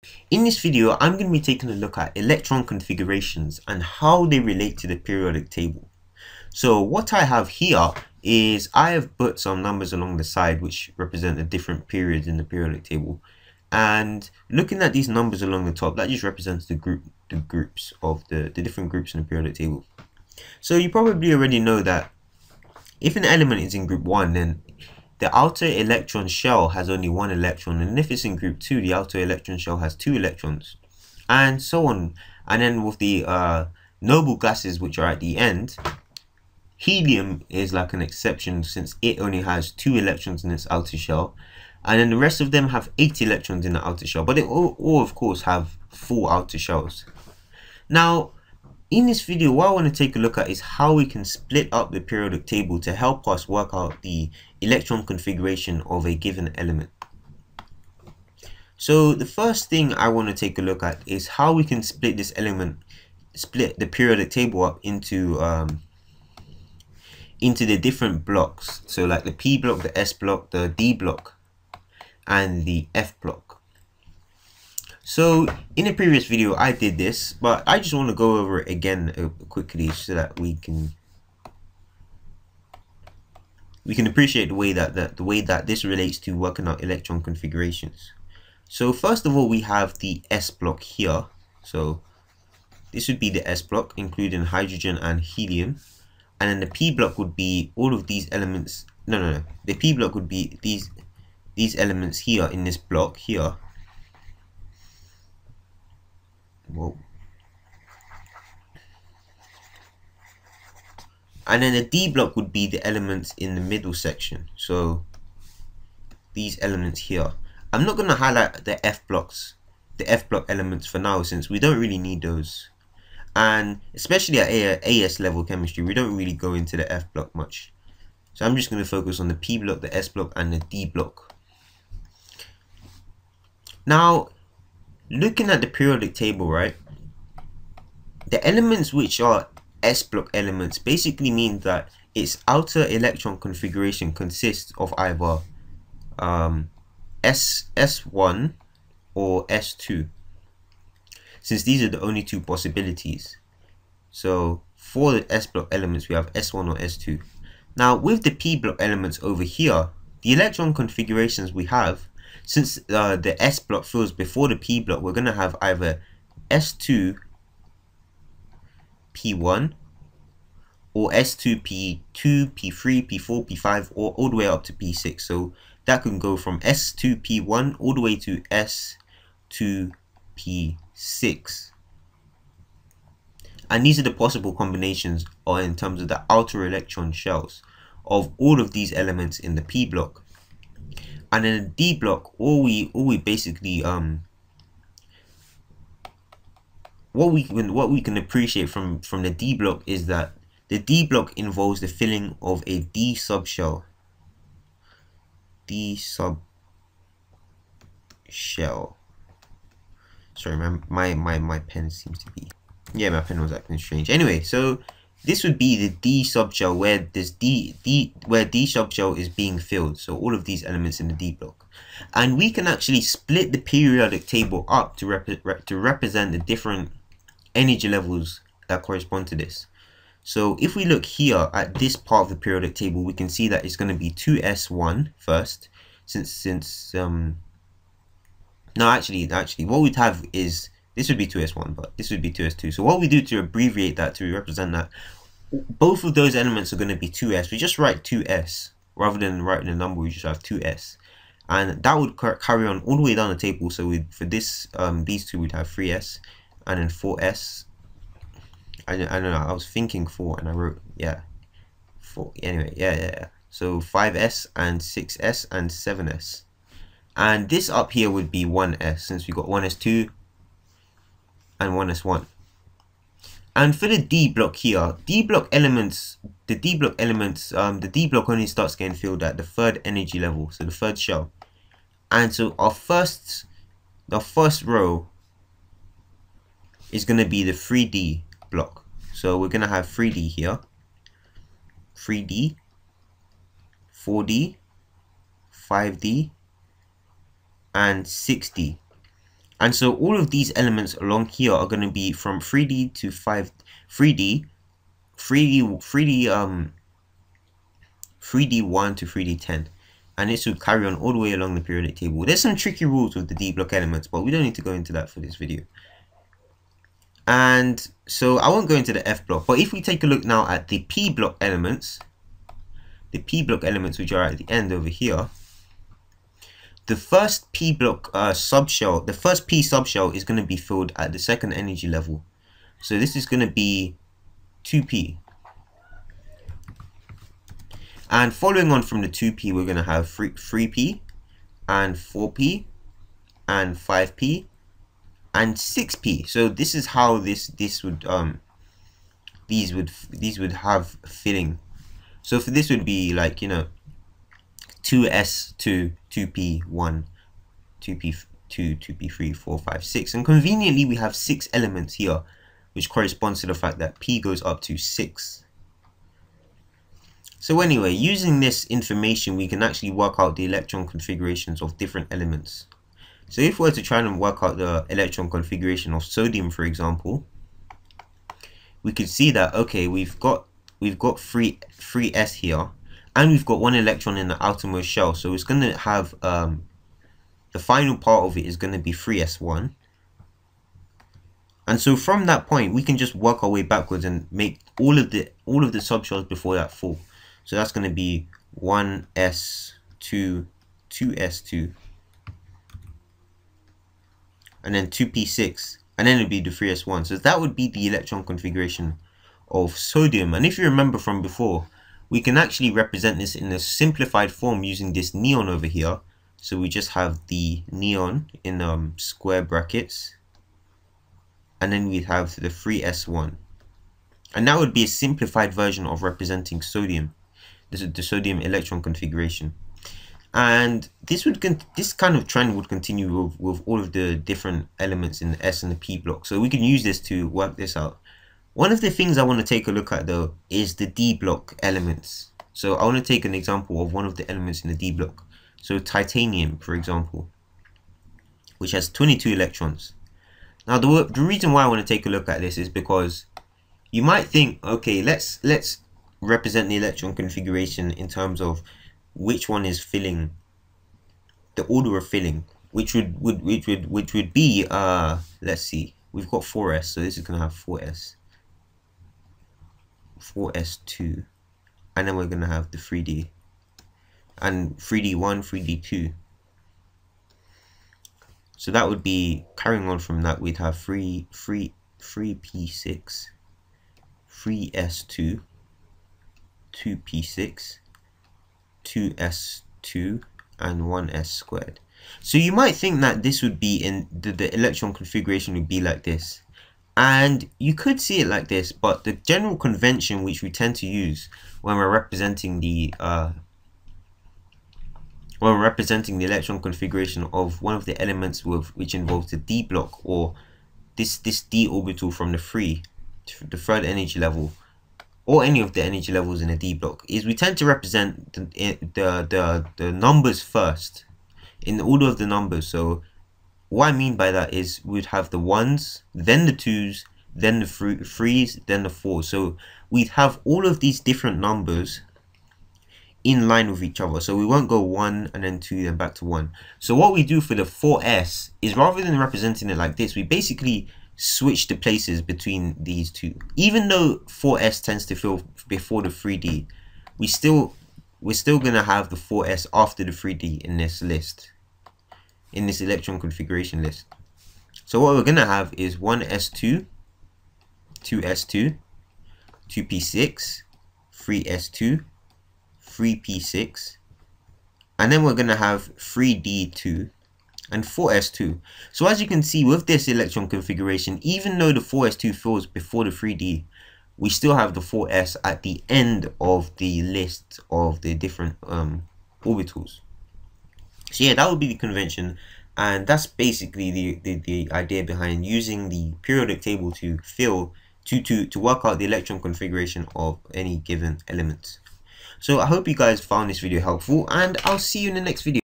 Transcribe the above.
In this video, I'm going to be taking a look at electron configurations and how they relate to the periodic table. So what I have here is I have put some numbers along the side which represent the different periods in the periodic table. And looking at these numbers along the top, that just represents the groups of the different groups in the periodic table. So you probably already know that if an element is in group 1, then the outer electron shell has only one electron, and if it's in group 2, the outer electron shell has 2 electrons, and so on. And then with the noble gases which are at the end, helium is like an exception since it only has 2 electrons in its outer shell, and then the rest of them have 8 electrons in the outer shell, but they all of course have 4 outer shells. Now, in this video, what I want to take a look at is how we can split up the periodic table to help us work out the electron configuration of a given element. So the first thing I want to take a look at is how we can split the periodic table up into the different blocks. So like the P block, the S block, the D block, and the F block. So in a previous video I did this, but I just want to go over it again quickly so that we can appreciate the way that this relates to working out electron configurations. So first of all, we have the S block here. So this would be the S block, including hydrogen and helium, and then the P block would be all of these elements. No. The P block would be these elements here in this block here. Whoa. And then the D block would be the elements in the middle section. So these elements here. I'm not going to highlight the F block elements for now, since we don't really need those. And especially at AS level chemistry, we don't really go into the F block much. So I'm just going to focus on the P block, the S block, and the D block. Now, looking at the periodic table, right? The elements which are S block elements basically mean that its outer electron configuration consists of either S1 or S2, since these are the only two possibilities. So for the S block elements, we have S1 or S2. Now with the P block elements over here, the electron configurations we have, since the S block fills before the P block, we're going to have either S2 P1 or S2 P2, P3, P4, P5, or all the way up to P6. So that can go from S2 P1 all the way to S2 P6. And these are the possible combinations, or in terms of the outer electron shells of all of these elements in the P block. And in the D block, all we basically what we can appreciate from the D block is that the D block involves the filling of a D subshell. D subshell. Sorry, my pen seems to be, yeah, my pen was acting strange. Anyway, so this would be the D subshell where this D subshell is being filled. So all of these elements in the D block, and we can actually split the periodic table up to represent the different energy levels that correspond to this. So if we look here at this part of the periodic table, we can see that it's going to be 2s1 first, since no, actually what we'd have is, this would be 2s1, but this would be 2s2. So what we do to abbreviate that, to represent that both of those elements are going to be 2s, we just write 2s rather than writing a number. We just have 2s, and that would carry on all the way down the table. So for this these two, we'd have 3s, and then 4s. I don't know, I was thinking 4 and I wrote, yeah, 4. Anyway, yeah. So 5s and 6s and 7s. And this up here would be 1s, since we got 1s2 and 1s1. And for the D block here, the D block only starts getting filled at the third energy level, so the third shell. And so the first row is going to be the 3D block. So we're going to have 3D here, 3D, 4D, 5D, and 6D. And so all of these elements along here are going to be from 3D to 3D 3D1 to 3D10, and this would carry on all the way along the periodic table. There's some tricky rules with the D block elements, but we don't need to go into that for this video. And so I won't go into the F block, but if we take a look now at the P block elements, which are at the end over here, the first P block subshell, the first P subshell is going to be filled at the second energy level. So this is going to be 2P. And following on from the 2P, we're going to have 3P and 4P and 5P and 6P. So this is how these would have filling. So for this would be like, you know, 2S2, 2P1, 2P2, 2P3, 4, 5, 6. And conveniently we have 6 elements here, which corresponds to the fact that P goes up to 6. So anyway, using this information, we can actually work out the electron configurations of different elements. So if we were to try and work out the electron configuration of sodium, for example, we could see that, okay, we've got 3S here, and we've got 1 electron in the outermost shell. So it's going to have the final part of it is going to be 3S1. And so from that point, we can just work our way backwards and make all of the subshells before that full. So that's going to be 1S2, 2S2, and then 2P6, and then it would be the 3S1. So that would be the electron configuration of sodium. And if you remember from before, we can actually represent this in a simplified form using this neon over here. So we just have the neon in square brackets, and then we have the 3S1. And that would be a simplified version of representing sodium. This is the sodium electron configuration. And this kind of trend would continue with all of the different elements in the S and the P block. So we can use this to work this out. One of the things I want to take a look at though is the D block elements. So I want to take an example of one of the elements in the D block. So titanium, for example, which has 22 electrons. Now the reason why I want to take a look at this is because you might think, okay, let's represent the electron configuration in terms of which one is filling, the order of filling, which would be let's see, we've got 4S, so this is gonna have 4S, 4S2, and then we're gonna have the 3D and 3D1, 3D2. So that would be, carrying on from that, we'd have 3P6, 3S2, 2P6, 2S2, and 1S squared. So you might think that this would be in the electron configuration would be like this, and you could see it like this, but the general convention which we tend to use when we're representing the electron configuration of one of the elements which involves the D block, or this D orbital from the third energy level, or any of the energy levels in a D block, is we tend to represent the numbers first, in the order of the numbers. So what I mean by that is we'd have the 1s, then the 2s, then the 3s, then the 4s. So we'd have all of these different numbers in line with each other. So we won't go 1 and then 2 and back to 1. So what we do for the 4S is, rather than representing it like this, we basically switch the places between these two. Even though 4S tends to fill before the 3D, we're still gonna have the 4S after the 3D in this list, in this electron configuration list. So what we're gonna have is 1S2, 2S2, 2P6, 3S2, 3P6, and then we're gonna have 3D2 and 4S2. So as you can see with this electron configuration, even though the 4S2 fills before the 3D, we still have the 4S at the end of the list of the different orbitals. So yeah, that would be the convention, and that's basically the idea behind using the periodic table to work out the electron configuration of any given element. So I hope you guys found this video helpful, and I'll see you in the next video.